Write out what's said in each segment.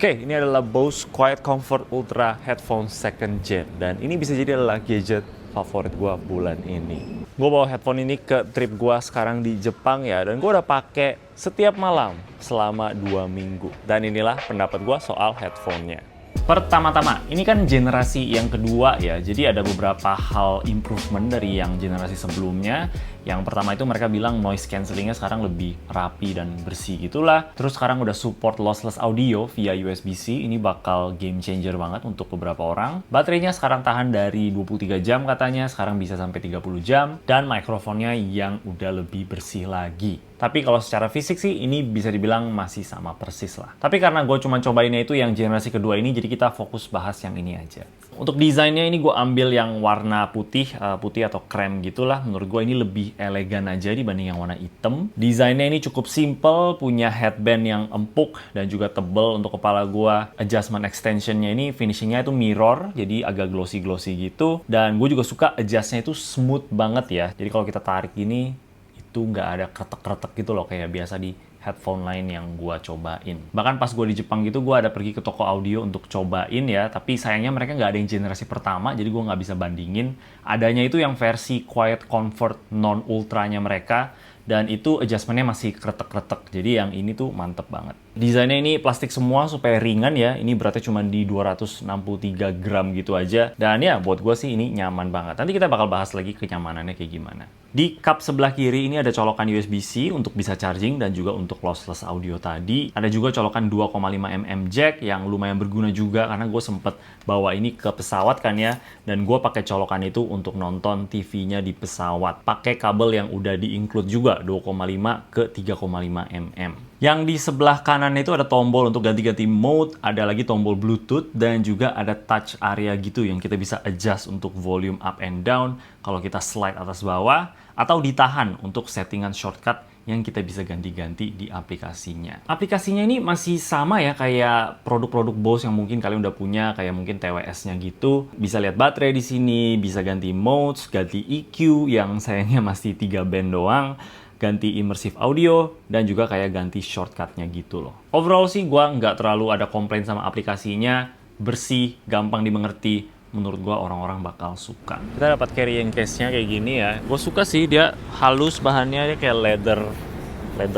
Oke, ini adalah Bose Quiet Comfort Ultra Headphone Second Gen. Dan ini bisa jadi adalah gadget favorit gue bulan ini. Gue bawa headphone ini ke trip gue sekarang di Jepang ya. Dan gue udah pakai setiap malam selama 2 minggu. Dan inilah pendapat gue soal headphone-nya. Pertama-tama, ini kan generasi yang kedua ya, jadi ada beberapa hal improvement dari yang generasi sebelumnya. Yang pertama itu mereka bilang noise cancellingnya sekarang lebih rapi dan bersih gitulah. Terus sekarang udah support lossless audio via USB-C, ini bakal game changer banget untuk beberapa orang. Baterainya sekarang tahan dari 23 jam katanya, sekarang bisa sampai 30 jam. Dan mikrofonnya yang udah lebih bersih lagi. Tapi kalau secara fisik sih ini bisa dibilang masih sama persis lah. Tapi karena gue cuma cobainnya itu yang generasi kedua ini, jadi kita fokus bahas yang ini aja. Untuk desainnya ini gue ambil yang warna putih, putih atau krem gitulah. Menurut gue ini lebih elegan aja dibanding yang warna hitam. Desainnya ini cukup simple, punya headband yang empuk dan juga tebel untuk kepala gue. Adjustment extensionnya ini finishingnya itu mirror, jadi agak glossy-glossy gitu. Dan gue juga suka adjustnya itu smooth banget ya. Jadi kalau kita tarik gini, itu nggak ada kretek-kretek gitu loh kayak biasa di headphone lain yang gue cobain. Bahkan pas gue di Jepang gitu, gue ada pergi ke toko audio untuk cobain ya, tapi sayangnya mereka nggak ada yang generasi pertama, jadi gue nggak bisa bandingin. Adanya itu yang versi Quiet Comfort non-ultranya mereka, dan itu adjustmentnya masih kretek-kretek, jadi yang ini tuh mantep banget. Desainnya ini plastik semua supaya ringan ya, ini beratnya cuma di 263 gram gitu aja, dan ya buat gue sih ini nyaman banget. Nanti kita bakal bahas lagi kenyamanannya kayak gimana. Di cup sebelah kiri ini ada colokan USB-C untuk bisa charging dan juga untuk lossless audio tadi. Ada juga colokan 2,5 mm jack yang lumayan berguna juga karena gue sempet bawa ini ke pesawat kan ya, dan gue pakai colokan itu untuk nonton TV-nya di pesawat. Pakai kabel yang udah di-include juga 2,5 ke 3,5 mm. Yang di sebelah kanan itu ada tombol untuk ganti-ganti mode, ada lagi tombol Bluetooth, dan juga ada touch area gitu yang kita bisa adjust untuk volume up and down kalau kita slide atas bawah, atau ditahan untuk settingan shortcut yang kita bisa ganti-ganti di aplikasinya. Aplikasinya ini masih sama ya kayak produk-produk Bose yang mungkin kalian udah punya, kayak mungkin TWS-nya gitu. Bisa lihat baterai di sini, bisa ganti modes, ganti EQ yang sayangnya masih 3 band doang, ganti immersive audio, dan juga kayak ganti shortcut-nya gitu loh. Overall sih gue nggak terlalu ada komplain sama aplikasinya, bersih, gampang dimengerti. Menurut gue orang-orang bakal suka. Kita dapat carrying case-nya kayak gini ya. Gue suka sih, dia halus bahannya, dia kayak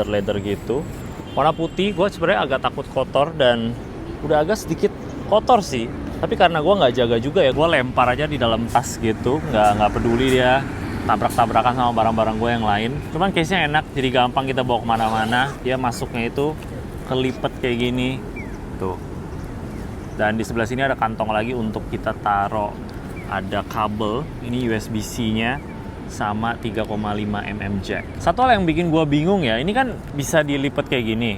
leather gitu. Warna putih, gue sebenarnya agak takut kotor dan udah agak sedikit kotor sih. Tapi karena gue nggak jaga juga ya, gue lempar aja di dalam tas gitu, nggak peduli dia tabrak-tabrakan sama barang-barang gue yang lain. Cuman case-nya enak, jadi gampang kita bawa kemana-mana. Dia masuknya itu kelipet kayak gini, tuh. Dan di sebelah sini ada kantong lagi untuk kita taruh, ada kabel, ini USB-C-nya sama 3,5 mm jack. Satu hal yang bikin gue bingung ya, ini kan bisa dilipat kayak gini.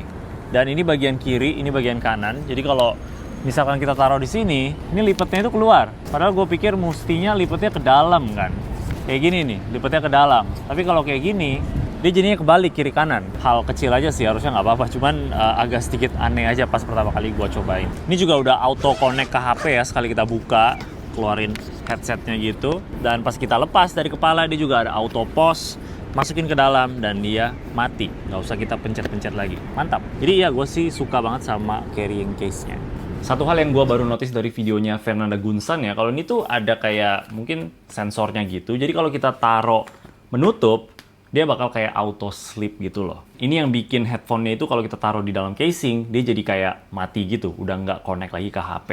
Dan ini bagian kiri, ini bagian kanan. Jadi kalau misalkan kita taruh di sini, ini lipatnya itu keluar. Padahal gue pikir mestinya lipatnya ke dalam kan. Kayak gini nih, lipatnya ke dalam. Tapi kalau kayak gini, dia jadinya kebalik kiri kanan. Hal kecil aja sih, harusnya nggak apa-apa. Cuman agak sedikit aneh aja pas pertama kali gue cobain. Ini juga udah auto connect ke HP ya, sekali kita buka, keluarin headsetnya gitu. Dan pas kita lepas dari kepala, dia juga ada auto pause, masukin ke dalam, dan dia mati. Nggak usah kita pencet-pencet lagi. Mantap. Jadi ya gue sih suka banget sama carrying case-nya. Satu hal yang gue baru notice dari videonya Fernanda Gunsan ya, kalau ini tuh ada kayak mungkin sensornya gitu. Jadi kalau kita taruh menutup, dia bakal kayak auto sleep gitu loh. Ini yang bikin headphone-nya itu kalau kita taruh di dalam casing, dia jadi kayak mati gitu, udah nggak connect lagi ke HP.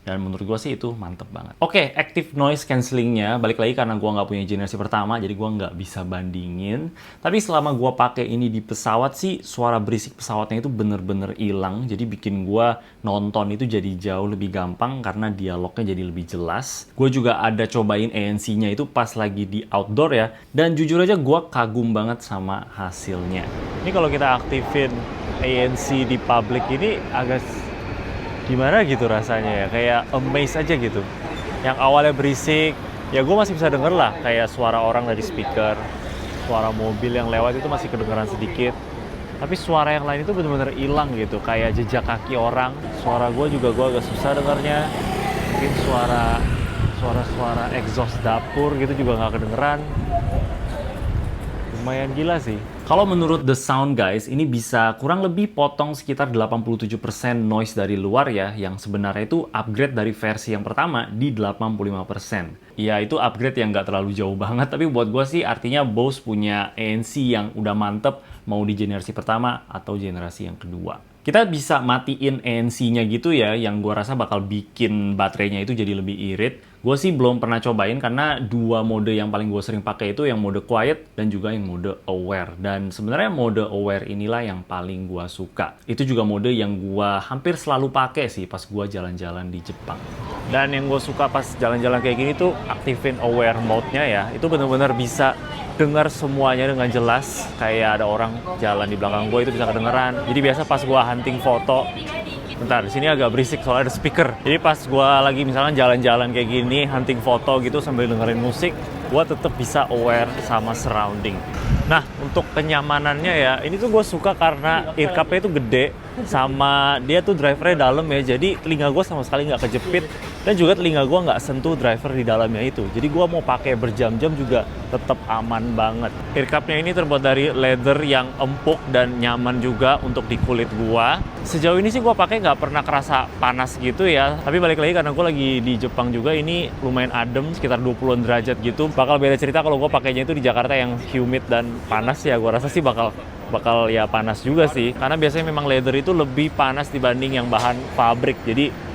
Dan menurut gue sih itu mantep banget. Oke, active noise cancellingnya, balik lagi karena gue nggak punya generasi pertama, jadi gue nggak bisa bandingin. Tapi selama gue pakai ini di pesawat sih, suara berisik pesawatnya itu bener-bener hilang. Jadi bikin gue nonton itu jadi jauh lebih gampang karena dialognya jadi lebih jelas. Gue juga ada cobain ANC-nya itu pas lagi di outdoor ya. Dan jujur aja gue kagum banget sama hasilnya. Ini kalau kita aktifin ANC di public ini agak gimana gitu rasanya ya, kayak amazed aja gitu. Yang awalnya berisik, ya gue masih bisa denger lah, kayak suara orang dari speaker, suara mobil yang lewat itu masih kedengeran sedikit. Tapi suara yang lain itu benar-benar hilang gitu, kayak jejak kaki orang. Suara gue juga gue agak susah dengernya. Mungkin suara exhaust dapur gitu juga nggak kedengeran. Lumayan gila sih. Kalau menurut The Sound guys, ini bisa kurang lebih potong sekitar 87% noise dari luar ya, yang sebenarnya itu upgrade dari versi yang pertama di 85%. Ya itu upgrade yang nggak terlalu jauh banget, tapi buat gue sih artinya Bose punya ANC yang udah mantep, mau di generasi pertama atau generasi yang kedua. Kita bisa matiin ANC-nya gitu ya, yang gue rasa bakal bikin baterainya itu jadi lebih irit. Gue sih belum pernah cobain karena dua mode yang paling gue sering pakai itu yang mode quiet dan juga yang mode aware. Dan sebenarnya mode aware inilah yang paling gue suka. Itu juga mode yang gue hampir selalu pakai sih pas gue jalan-jalan di Jepang. Dan yang gue suka pas jalan-jalan kayak gini tuh aktifin aware mode-nya ya. Itu bener-bener bisa dengar semuanya dengan jelas. Kayak ada orang jalan di belakang gue itu bisa kedengeran. Jadi biasa pas gue hunting foto, bentar, di sini agak berisik soalnya ada speaker. Jadi pas gue lagi misalkan jalan-jalan kayak gini, hunting foto gitu sambil dengerin musik, gue tetap bisa aware sama surrounding. Nah, untuk kenyamanannya ya, ini tuh gue suka karena ear cup-nya itu gede, sama dia tuh drivernya dalam ya, jadi telinga gue sama sekali nggak kejepit, dan juga telinga gue nggak sentuh driver di dalamnya itu. Jadi gue mau pakai berjam-jam juga tetap aman banget. Ear cup-nya ini terbuat dari leather yang empuk dan nyaman juga untuk di kulit gue. Sejauh ini sih gue pakai nggak pernah kerasa panas gitu ya, tapi balik lagi karena gue lagi di Jepang juga, ini lumayan adem, sekitar 20-an derajat gitu. Bakal beda cerita kalau gue pakainya itu di Jakarta yang humid dan panas ya, gue rasa sih bakal ya panas juga sih, karena biasanya memang leather itu lebih panas dibanding yang bahan pabrik. Jadi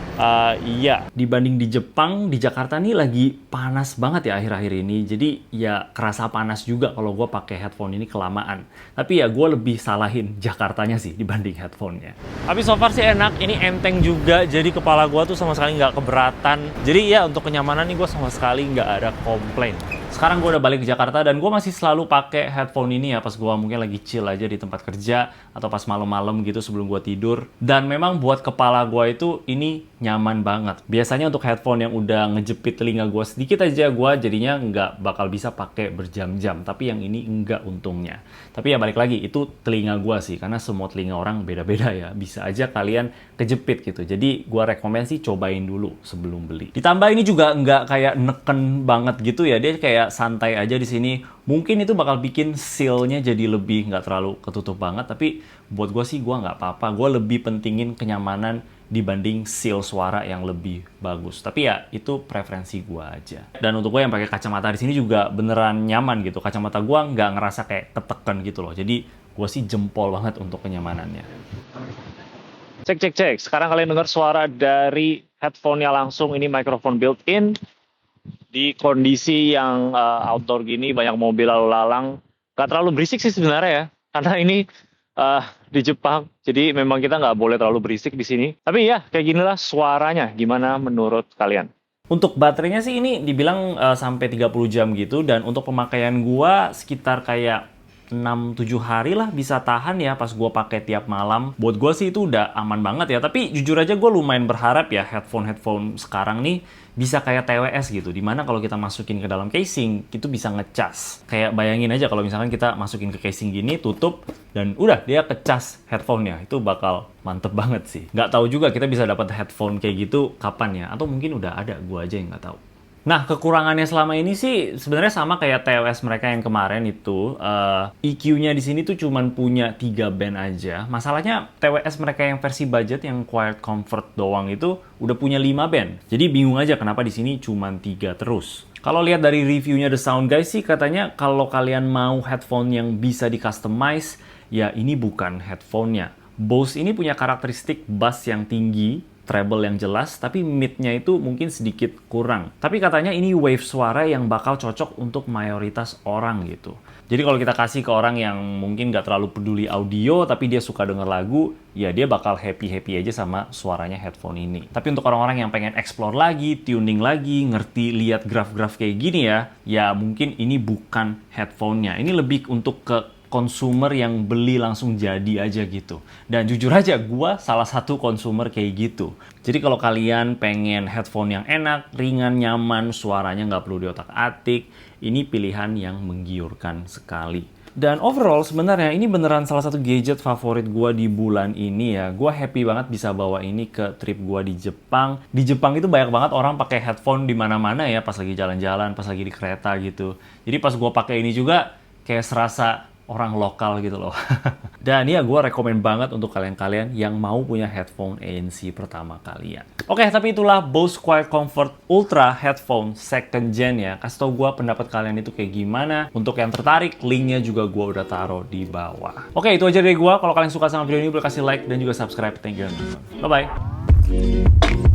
iya, dibanding di Jepang, di Jakarta nih lagi panas banget ya akhir-akhir ini. Jadi ya kerasa panas juga kalau gue pakai headphone ini kelamaan. Tapi ya gue lebih salahin Jakartanya sih dibanding headphone-nya. Tapi so far sih enak, ini enteng juga. Jadi kepala gue tuh sama sekali nggak keberatan. Jadi ya untuk kenyamanan nih gue sama sekali nggak ada komplain. Sekarang gue udah balik ke Jakarta dan gue masih selalu pakai headphone ini ya pas gue mungkin lagi chill aja di tempat kerja atau pas malam-malam gitu sebelum gue tidur. Dan memang buat kepala gue itu ini nyaman banget. Biasanya untuk headphone yang udah ngejepit telinga gue sedikit aja, gue jadinya nggak bakal bisa pakai berjam-jam. Tapi yang ini enggak untungnya. Tapi ya balik lagi, itu telinga gue sih. Karena semua telinga orang beda-beda ya. Bisa aja kalian kejepit gitu. Jadi gue rekomen sih cobain dulu sebelum beli. Ditambah ini juga nggak kayak neken banget gitu ya. Dia kayak santai aja di sini. Mungkin itu bakal bikin seal-nya jadi lebih nggak terlalu ketutup banget. Tapi buat gue sih gue nggak apa-apa. Gue lebih pentingin kenyamanan dibanding seal suara yang lebih bagus. Tapi ya itu preferensi gue aja. Dan untuk gue yang pakai kacamata di sini juga beneran nyaman gitu. Kacamata gue nggak ngerasa kayak ketekan gitu loh. Jadi gue sih jempol banget untuk kenyamanannya. Cek. Sekarang kalian dengar suara dari headphone-nya langsung. Ini mikrofon built-in. Di kondisi yang outdoor gini, banyak mobil lalu lalang. Gak terlalu berisik sih sebenarnya ya. Karena ini di Jepang, jadi memang kita nggak boleh terlalu berisik di sini. Tapi ya, kayak ginilah suaranya. Gimana menurut kalian? Untuk baterainya sih ini dibilang sampai 30 jam gitu, dan untuk pemakaian gua sekitar kayak 6-7 hari lah bisa tahan ya pas gua pakai tiap malam. Buat gua sih itu udah aman banget ya. Tapi jujur aja gue lumayan berharap ya headphone sekarang nih bisa kayak TWS gitu, dimana kalau kita masukin ke dalam casing itu bisa ngecas. Kayak bayangin aja kalau misalkan kita masukin ke casing gini, tutup, dan udah dia kecas headphone-nya. Itu bakal mantep banget sih. Nggak tahu juga kita bisa dapat headphone kayak gitu kapan ya, atau mungkin udah ada, gua aja yang nggak tahu. Nah, kekurangannya selama ini sih sebenarnya sama kayak TWS mereka yang kemarin itu. EQ-nya di sini tuh cuman punya 3 band aja. Masalahnya TWS mereka yang versi budget yang Quiet Comfort doang itu udah punya 5 band. Jadi bingung aja kenapa di sini cuman 3 terus. Kalau lihat dari reviewnya The Sound Guys sih katanya kalau kalian mau headphone yang bisa di-customize, ya ini bukan headphone-nya. Bose ini punya karakteristik bass yang tinggi, treble yang jelas, tapi mid-nya itu mungkin sedikit kurang. Tapi katanya ini wave suara yang bakal cocok untuk mayoritas orang gitu. Jadi kalau kita kasih ke orang yang mungkin nggak terlalu peduli audio, tapi dia suka denger lagu, ya dia bakal happy-happy aja sama suaranya headphone ini. Tapi untuk orang-orang yang pengen explore lagi, tuning lagi, ngerti lihat graf-graf kayak gini ya mungkin ini bukan headphone-nya. Ini lebih untuk ke konsumer yang beli langsung jadi aja gitu. Dan jujur aja, gue salah satu konsumer kayak gitu. Jadi kalau kalian pengen headphone yang enak, ringan, nyaman, suaranya nggak perlu diotak-atik, ini pilihan yang menggiurkan sekali. Dan overall sebenarnya ini beneran salah satu gadget favorit gue di bulan ini ya. Gue happy banget bisa bawa ini ke trip gue di Jepang. Di Jepang itu banyak banget orang pakai headphone di mana-mana ya, pas lagi jalan-jalan, pas lagi di kereta gitu. Jadi pas gue pakai ini juga kayak serasa orang lokal gitu loh. Dan ya gue rekomen banget untuk kalian-kalian yang mau punya headphone ANC pertama kalian. Oke, tapi itulah Bose Quiet Comfort Ultra Headphone Second Gen ya. Kasih tau gue pendapat kalian itu kayak gimana. Untuk yang tertarik, linknya juga gue udah taruh di bawah. Oke, itu aja dari gue. Kalau kalian suka sama video ini, boleh kasih like dan juga subscribe. Thank you. Bye-bye.